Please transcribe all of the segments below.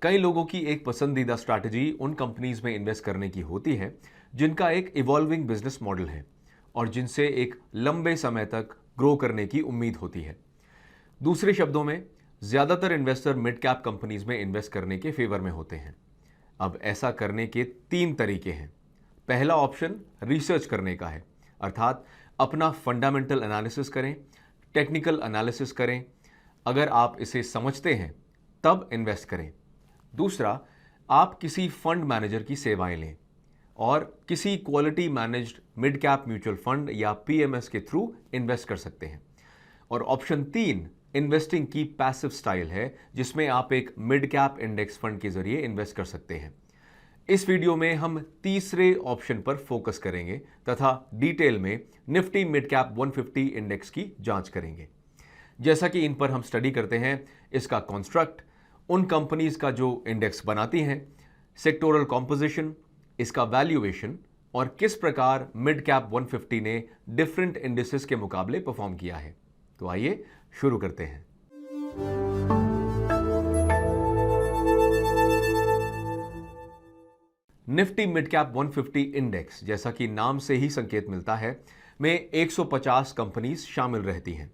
कई लोगों की एक पसंदीदा स्ट्रैटेजी उन कंपनीज में इन्वेस्ट करने की होती है जिनका एक इवॉल्विंग बिजनेस मॉडल है और जिनसे एक लंबे समय तक ग्रो करने की उम्मीद होती है। दूसरे शब्दों में, ज्यादातर इन्वेस्टर मिड कैप कंपनीज में इन्वेस्ट करने के फेवर में होते हैं। अब ऐसा करने के 3 तरीके हैं। पहला ऑप्शन रिसर्च करने का है, अर्थात अपना फंडामेंटल एनालिसिस करें, टेक्निकल एनालिसिस करें। अगर आप इसे समझते हैं तब इन्वेस्ट करें। दूसरा, आप किसी फंड मैनेजर की सेवाएं लें और किसी quality managed mid cap mutual fund या पीएमएस के थ्रू इन्वेस्ट कर सकते हैं। और ऑप्शन 3 इन्वेस्टिंग की पैसिव स्टाइल है, जिसमें आप एक मिड कैप इंडेक्स फंड के जरिए इन्वेस्ट कर सकते हैं। इस वीडियो में हम तीसरे ऑप्शन पर फोकस करेंगे तथा डिटेल में निफ्टी मिड कैप 150 इंडेक्स की जांच करेंगे। जैसा कि इन पर हम स्टडी करते हैं, इसका कॉन्स्ट्रक्ट, उन कंपनीज का जो इंडेक्स बनाती हैं, सेक्टोरल कॉम्पोजिशन, इसका वैल्यूएशन और किस प्रकार मिड कैप 150 ने डिफरेंट इंडिसेस के मुकाबले परफॉर्म किया है। तो आइए शुरू करते हैं। निफ्टी मिड कैप 150 इंडेक्स, जैसा कि नाम से ही संकेत मिलता है, में 150 कंपनीज शामिल रहती हैं।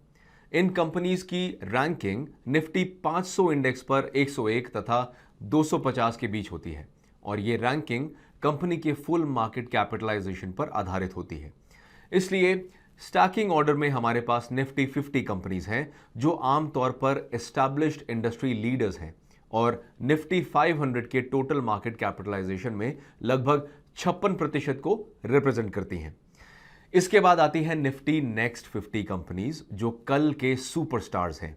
इन कंपनीज की रैंकिंग निफ्टी 500 इंडेक्स पर 101 तथा 250 के बीच होती है और ये रैंकिंग कंपनी के फुल मार्केट कैपिटलाइजेशन पर आधारित होती है। इसलिए स्टैकिंग ऑर्डर में हमारे पास निफ्टी 50 कंपनीज हैं जो आमतौर पर एस्टैब्लिश्ड इंडस्ट्री लीडर्स हैं और निफ्टी 500 के टोटल मार्केट कैपिटलाइजेशन में लगभग 56% को रिप्रेजेंट करती हैं। इसके बाद आती है निफ्टी नेक्स्ट 50 कंपनीज, जो कल के सुपरस्टार्स हैं।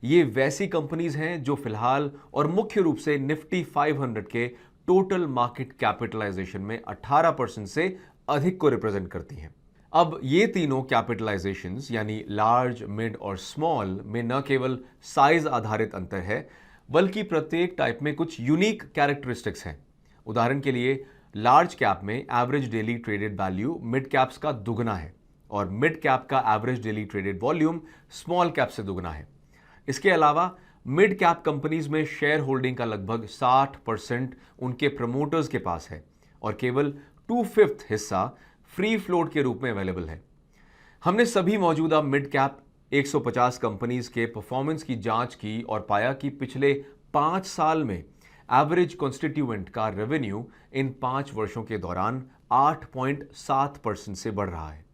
ये वैसी कंपनीज हैं जो फिलहाल और मुख्य रूप से निफ्टी 500 के टोटल मार्केट कैपिटलाइजेशन में 18% से अधिक को रिप्रेजेंट करती हैं। अब ये तीनों कैपिटलाइजेशंस यानी लार्ज, मिड और स्मॉल में न केवल साइज आधारित अंतर है, बल्कि प्रत्येक टाइप में कुछ यूनिक कैरेक्टरिस्टिक्स हैं। उदाहरण के लिए, लार्ज कैप में average daily traded value mid caps का दुगना है और मिड कैप का average daily traded volume small cap से दुगना है। इसके अलावा मिड कैप कंपनीज में शेयर होल्डिंग का लगभग 60% उनके प्रमोटर्स के पास है और केवल 2/5 हिस्सा फ्री फ्लोट के रूप में अवेलेबल है। हमने सभी मौजूदा मिड कैप 150 कंपनीज के परफॉर्मेंस की जांच की और पाया कि पिछले 5 साल में एवरेज कॉन्स्टिट्यूएंट का रेवेन्यू इन 5 वर्षों के दौरान 8.7% से बढ़ रहा है,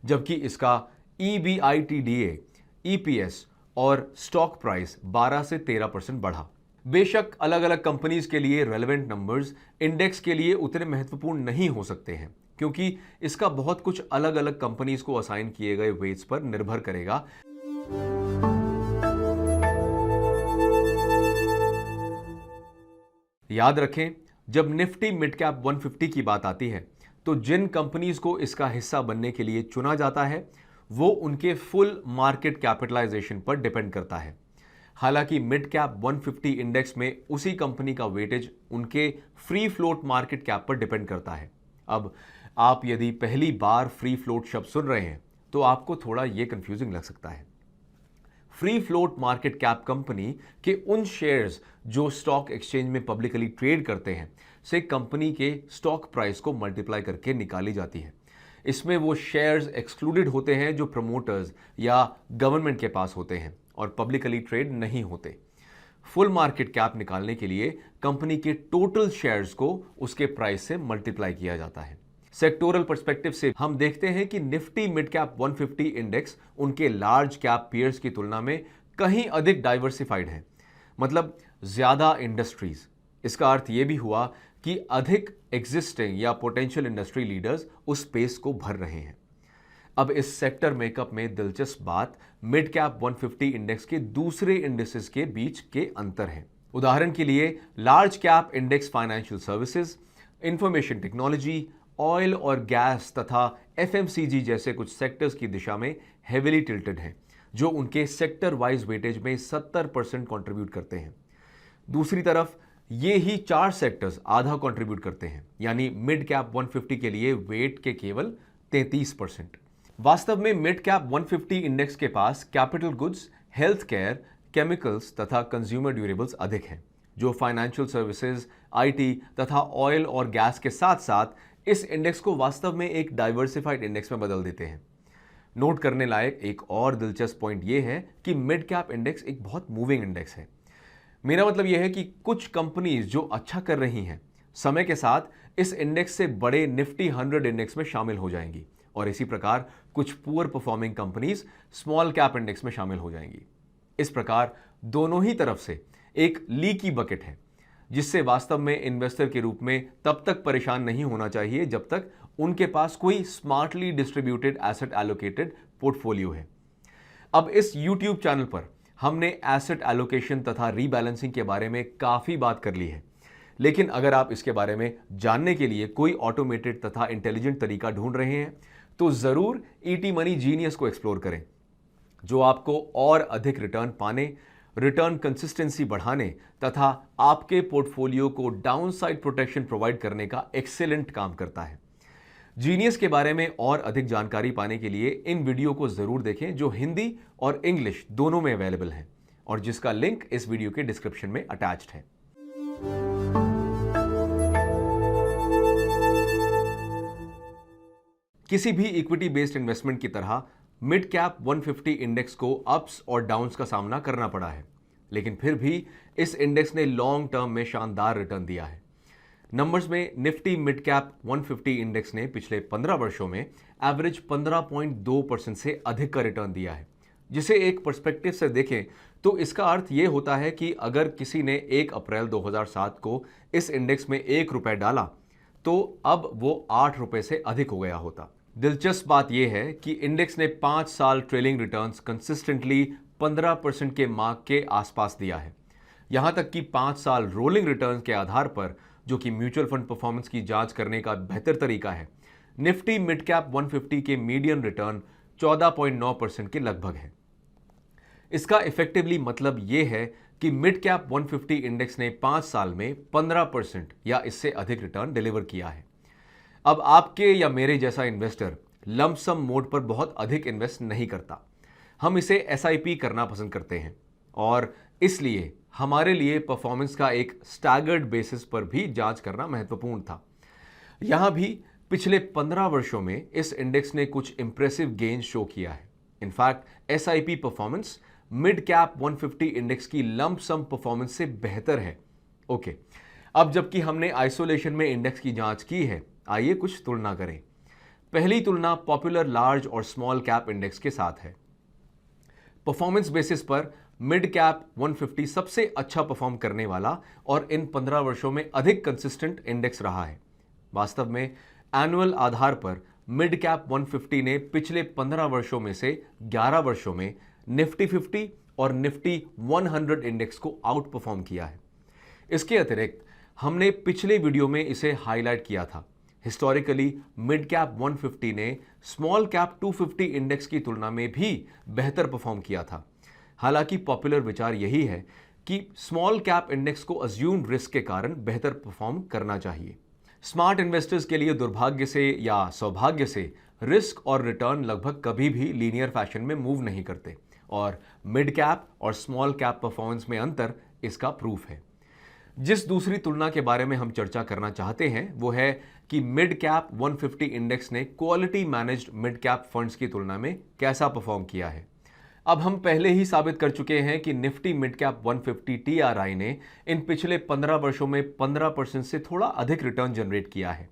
जबकि इसका EBITDA, EPS और स्टॉक प्राइस 12 से 13% बढ़ा। बेशक अलग अलग कंपनीज के लिए रेलेवेंट नंबर्स इंडेक्स के लिए उतने महत्वपूर्ण नहीं हो सकते हैं, क्योंकि इसका बहुत कुछ अलग अलग कंपनीज को असाइन किए गए वेट्स पर निर्भर करेगा। याद रखें, जब निफ्टी मिड कैप 150 की बात आती है तो जिन कंपनीज को इसका हिस्सा बनने के लिए चुना जाता है वो उनके फुल मार्केट कैपिटलाइजेशन पर डिपेंड करता है। हालांकि मिड कैप 150 इंडेक्स में उसी कंपनी का वेटेज उनके फ्री फ्लोट मार्केट कैप पर डिपेंड करता है। अब आप यदि पहली बार फ्री फ्लोट शब्द सुन रहे हैं तो आपको थोड़ा यह कंफ्यूजिंग लग सकता है। Free float market cap company के उन शेयर्स जो स्टॉक एक्सचेंज में पब्लिकली ट्रेड करते हैं से कंपनी के स्टॉक प्राइस को मल्टीप्लाई करके निकाली जाती है। इसमें वो शेयर्स एक्सक्लूडेड होते हैं जो प्रमोटर्स या गवर्नमेंट के पास होते हैं और पब्लिकली ट्रेड नहीं होते। फुल मार्केट कैप निकालने के लिए कंपनी के टोटल शेयर्स को उसके प्राइस से मल्टीप्लाई किया जाता है। सेक्टोरल पर्सपेक्टिव से हम देखते हैं कि निफ्टी मिड कैप 150 इंडेक्स उनके लार्ज कैप पीयर्स की तुलना में कहीं अधिक डाइवर्सिफाइड है, मतलब ज्यादा इंडस्ट्रीज। इसका अर्थ यह भी हुआ कि अधिक एग्जिस्टिंग या पोटेंशियल इंडस्ट्री लीडर्स उस स्पेस को भर रहे हैं। अब इस सेक्टर मेकअप में दिलचस्प बात मिड कैप 150 इंडेक्स के दूसरे इंडेक्सेस के बीच के अंतर है। उदाहरण के लिए, large cap index financial services, information technology, oil और गैस तथा एफएमसीजी जैसे कुछ सेक्टर्स की दिशा में हेविली टिल्टेड हैं, जो उनके सेक्टर वाइज वेटेज में 70% कंट्रीब्यूट करते हैं। दूसरी तरफ ये ही 4 सेक्टर्स आधा कंट्रीब्यूट करते हैं, यानी मिड कैप 150 के लिए वेट के केवल 33%। वास्तव में मिड कैप 150 इंडेक्स के पास capital goods, health care, chemicals तथा कंज्यूमर ड्यूरेबल्स अधिक हैं, जो फाइनेंशियल सर्विसेज, आईटी तथा ऑयल और गैस के साथ साथ इस इंडेक्स को वास्तव में एक डाइवर्सिफाइड इंडेक्स में बदल देते हैं। नोट करने लायक एक और दिलचस्प पॉइंट यह है कि मिड कैप इंडेक्स एक बहुत मूविंग इंडेक्स है। मेरा मतलब यह है कि कुछ कंपनीज जो अच्छा कर रही हैं, समय के साथ इस इंडेक्स से बड़े निफ्टी 100 इंडेक्स में शामिल हो जाएंगी और इसी प्रकार कुछ poor performing companies small cap index में शामिल हो जाएंगी। इस प्रकार दोनों ही तरफ से एक लीकी बकेट है, जिससे वास्तव में इन्वेस्टर के रूप में तब तक परेशान नहीं होना चाहिए जब तक उनके पास कोई smartly distributed asset allocated portfolio है। अब इस YouTube चैनल पर हमने एसेट एलोकेशन तथा रीबैलेंसिंग के बारे में काफी बात कर ली है, लेकिन अगर आप इसके बारे में जानने के लिए कोई ऑटोमेटेड तथा इंटेलिजेंट तरीका ढूंढ रहे हैं तो जरूर ईटी मनी जीनियस को एक्सप्लोर करें, जो आपको और अधिक रिटर्न पाने, रिटर्न कंसिस्टेंसी बढ़ाने तथा आपके पोर्टफोलियो को डाउनसाइड प्रोटेक्शन प्रोवाइड करने का एक्सेलेंट काम करता है। जीनियस के बारे में और अधिक जानकारी पाने के लिए इन वीडियो को जरूर देखें, जो हिंदी और इंग्लिश दोनों में अवेलेबल हैं और जिसका लिंक इस वीडियो के डिस्क्रिप्शन में अटैच्ड है। किसी भी इक्विटी बेस्ड इन्वेस्टमेंट की तरह मिड कैप 150 इंडेक्स को अप्स और डाउन्स का सामना करना पड़ा है, लेकिन फिर भी इस इंडेक्स ने लॉन्ग टर्म में शानदार रिटर्न दिया है। नंबर्स में निफ्टी मिड कैप 150 इंडेक्स ने पिछले 15 वर्षों में एवरेज 15.2% से अधिक का रिटर्न दिया है, जिसे एक पर्सपेक्टिव से देखें तो इसका अर्थ यह होता है कि अगर किसी ने 1 अप्रैल 2007 को इस इंडेक्स में ₹1 डाला तो अब वो ₹8 से अधिक हो गया होता। दिलचस्प बात यह है कि इंडेक्स ने 5 साल ट्रेलिंग रिटर्न्स कंसिस्टेंटली 15% के मार्क के आसपास दिया है। यहां तक कि 5 साल रोलिंग रिटर्न के आधार पर, जो कि म्यूचुअल फंड परफॉर्मेंस की जांच करने का बेहतर तरीका है, निफ्टी मिड कैप 150 के मीडियन रिटर्न 14.9% के लगभग है। इसका इफेक्टिवली मतलब यह है कि मिड कैप 150 इंडेक्स ने 5 साल में 15% या इससे अधिक रिटर्न डिलीवर किया है। अब आपके या मेरे जैसा इन्वेस्टर लंप सम मोड पर बहुत अधिक इन्वेस्ट नहीं करता। हम इसे एसआईपी करना पसंद करते हैं और इसलिए हमारे लिए परफॉर्मेंस का एक स्टैगर्ड बेसिस पर भी जांच करना महत्वपूर्ण था। यहां भी पिछले 15 वर्षों में इस इंडेक्स ने कुछ इंप्रेसिव गेन शो किया है। In fact SIP performance mid cap 150 index की लंप सम परफॉर्मेंस से बेहतर है। ओके, अब जबकि हमने आइसोलेशन में इंडेक्स की जांच की है, आइए कुछ तुलना करें। पहली तुलना पॉपुलर लार्ज और स्मॉल कैप इंडेक्स के साथ है। परफॉर्मेंस बेसिस पर मिड कैप 150 सबसे अच्छा परफॉर्म करने वाला और इन 15 वर्षों में अधिक कंसिस्टेंट इंडेक्स रहा है। वास्तव में एनुअल आधार पर मिड कैप 150 ने पिछले 15 वर्षों में से 11 वर्षों में निफ्टी 50 और निफ्टी 100 इंडेक्स को आउट परफॉर्म किया है। इसके अतिरिक्त हमने पिछले वीडियो में इसे हाईलाइट किया था। हिस्टोरिकली मिड कैप 150 ने स्मॉल कैप 250 इंडेक्स की तुलना में भी बेहतर परफॉर्म किया था। हालांकि पॉपुलर विचार यही है कि स्मॉल कैप इंडेक्स को अज्यूम्ड रिस्क के कारण बेहतर परफॉर्म करना चाहिए। स्मार्ट इन्वेस्टर्स के लिए दुर्भाग्य से या सौभाग्य से रिस्क और रिटर्न लगभग कभी भी लीनियर फैशन में मूव नहीं करते और मिड कैप और स्मॉल कैप परफॉर्मेंस में अंतर इसका प्रूफ है। जिस दूसरी तुलना के बारे में हम चर्चा करना चाहते हैं वो है कि मिड कैप 150 इंडेक्स ने quality managed mid cap funds की तुलना में कैसा परफॉर्म किया है। अब हम पहले ही साबित कर चुके हैं कि निफ्टी मिड कैप 150 टीआरआई ने इन पिछले 15 वर्षों में 15% से थोड़ा अधिक रिटर्न जनरेट किया है।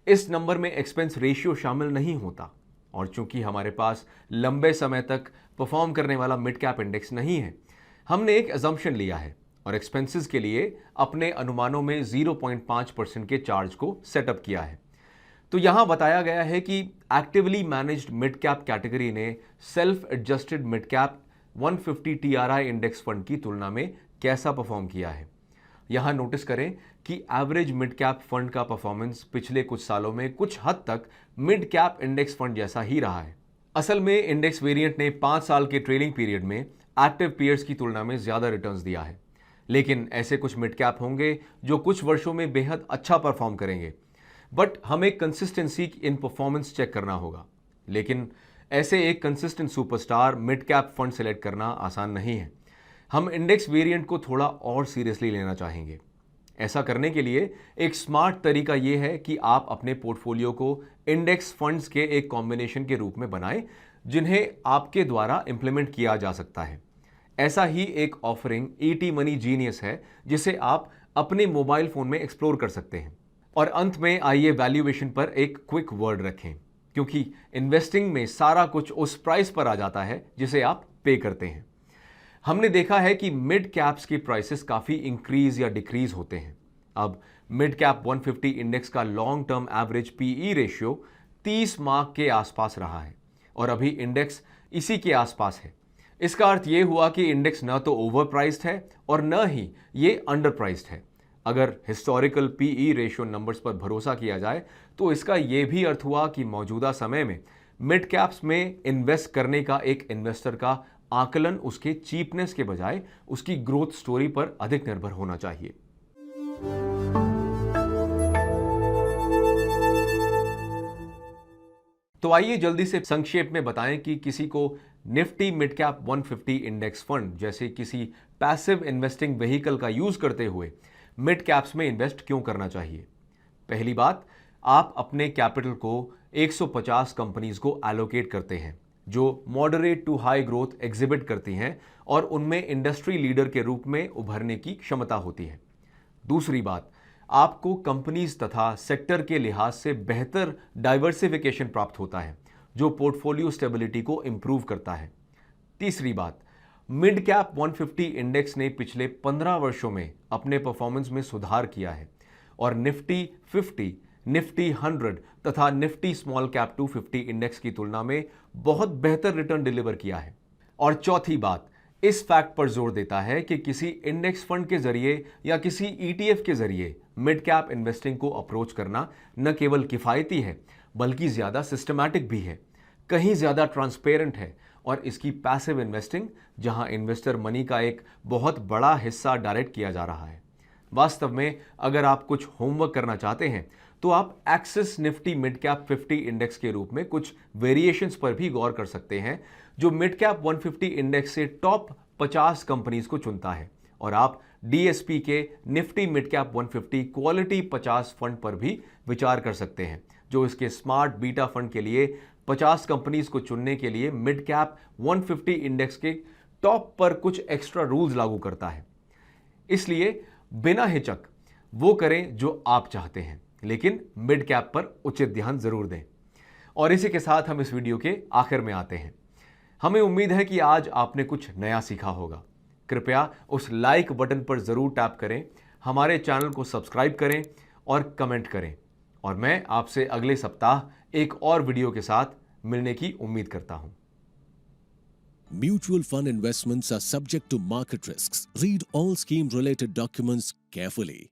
इस नंबर में एक्सपेंस रेशियो शामिल नहीं होता और चूंकि हमारे पास लंबे समय तक परफॉर्म करने वाला मिड कैप इंडेक्स नहीं है, हमने एक अजम्पशन लिया है और एक्सपेंसेस के लिए अपने अनुमानों में 0.5% के चार्ज को सेटअप किया है। तो यहां बताया गया है कि actively managed mid cap category ने self adjusted mid cap 150 TRI index fund की तुलना में कैसा परफॉर्म किया है। यहां नोटिस करें कि एवरेज मिड कैप फंड का परफॉर्मेंस पिछले कुछ सालों में कुछ हद तक मिड कैप इंडेक्स फंड जैसा ही रहा है। असल में इंडेक्स वेरिएंट ने 5 साल के ट्रेलिंग पीरियड में एक्टिव पीयर्स की तुलना में ज्यादा रिटर्न्स दिया है, लेकिन ऐसे कुछ मिड कैप होंगे जो कुछ वर्षों में बेहद अच्छा परफॉर्म करेंगे, बट हमें कंसिस्टेंसी इन परफॉर्मेंस चेक करना होगा। लेकिन ऐसे एक consistent superstar mid cap fund select करना आसान नहीं है। हम इंडेक्स वेरिएंट को थोड़ा और सीरियसली लेना चाहेंगे। ऐसा करने के लिए एक स्मार्ट तरीका यह है कि आप अपने पोर्टफोलियो को इंडेक्स फंड्स के एक कॉम्बिनेशन के रूप में बनाएं, जिन्हें आपके द्वारा इंप्लीमेंट किया जा सकता है। ऐसा ही एक ऑफरिंग ईटी मनी जीनियस है, जिसे आप अपने मोबाइल फोन में एक्सप्लोर कर सकते हैं। और अंत में आइए वैल्यूएशन पर एक क्विक वर्ड रखें, क्योंकि इन्वेस्टिंग में सारा कुछ उस प्राइस पर आ जाता है जिसे आप पे करते हैं। हमने देखा है कि मिड कैप्स के प्राइसेस काफी इंक्रीज या डिक्रीज होते हैं। अब मिड कैप 150 इंडेक्स का long term average PE ratio 30 mark के आसपास रहा है और अभी इंडेक्स इसी के आसपास है। इसका अर्थ यह हुआ कि इंडेक्स न तो ओवर प्राइस्ड है और न ही ये अंडर प्राइस्ड है। अगर हिस्टोरिकल पीई रेशियो नंबर्स पर भरोसा किया जाए तो इसका यह भी अर्थ हुआ कि मौजूदा समय में मिड कैप्स में इन्वेस्ट करने का एक इन्वेस्टर का आकलन उसके चीपनेस के बजाय उसकी ग्रोथ स्टोरी पर अधिक निर्भर होना चाहिए। तो आइए जल्दी से संक्षेप में बताएं कि किसी को Nifty mid cap 150 index fund जैसे किसी पैसिव इन्वेस्टिंग व्हीकल का यूज करते हुए मिड कैप्स में इन्वेस्ट क्यों करना चाहिए। पहली बात, आप अपने कैपिटल को 150 कंपनीज को एलोकेट करते हैं जो moderate to high growth exhibit करती हैं और उनमें इंडस्ट्री लीडर के रूप में उभरने की क्षमता होती है। दूसरी बात, आपको कंपनीज तथा सेक्टर के लिहाज से बेहतर डाइवर्सिफिकेशन प्राप्त होता है जो पोर्टफोलियो स्टेबिलिटी को इंप्रूव करता है। तीसरी बात, मिड कैप 150 इंडेक्स ने पिछले 15 वर्षों में अपने परफॉर्मेंस में सुधार किया है और निफ्टी 50, निफ्टी 100 तथा निफ्टी स्मॉल कैप 250 इंडेक्स की तुलना में बहुत बेहतर रिटर्न डिलीवर किया है। और चौथी बात, इस फैक्ट पर जोर देता है कि किसी इंडेक्स फंड के जरिए या किसी ईटीएफ के जरिए मिड कैप इन्वेस्टिंग को अप्रोच करना न केवल किफायती है बल्कि ज्यादा सिस्टमैटिक भी है, कहीं ज्यादा ट्रांसपेरेंट है और इसकी पैसिव इन्वेस्टिंग, जहां इन्वेस्टर मनी का एक बहुत बड़ा हिस्सा डायरेक्ट किया जा रहा है। वास्तव में अगर आप कुछ होमवर्क करना चाहते हैं तो आप axis Nifty mid cap 50 index के रूप में कुछ वेरिएशंस पर भी गौर कर सकते हैं जो मिड कैप 150 इंडेक्स से टॉप 50 कंपनीज को चुनता है। और आप डीएसपी के Nifty mid cap 150 quality 50 fund पर भी विचार कर सकते हैं जो इसके स्मार्ट बीटा फंड के लिए 50 कंपनीज को चुनने के लिए मिड कैप 150 इंडेक्स के टॉप पर कुछ एक्स्ट्रा रूल्स लागू करता है। इसलिए बिना हिचक वो करें जो आप चाहते हैं, लेकिन मिड कैप पर उचित ध्यान जरूर दें। और इसी के साथ हम इस वीडियो के आखिर में आते हैं। हमें उम्मीद है कि आज आपने कुछ नया सीखा होगा। कृपया उस लाइक बटन पर जरूर टैप करें, हमारे चैनल को सब्सक्राइब करें और कमेंट करें। और मैं आपसे अगले सप्ताह एक और वीडियो के साथ मिलने की उम्मीद करता हूं। Mutual fund investments are subject to market risks. Read all scheme related documents carefully.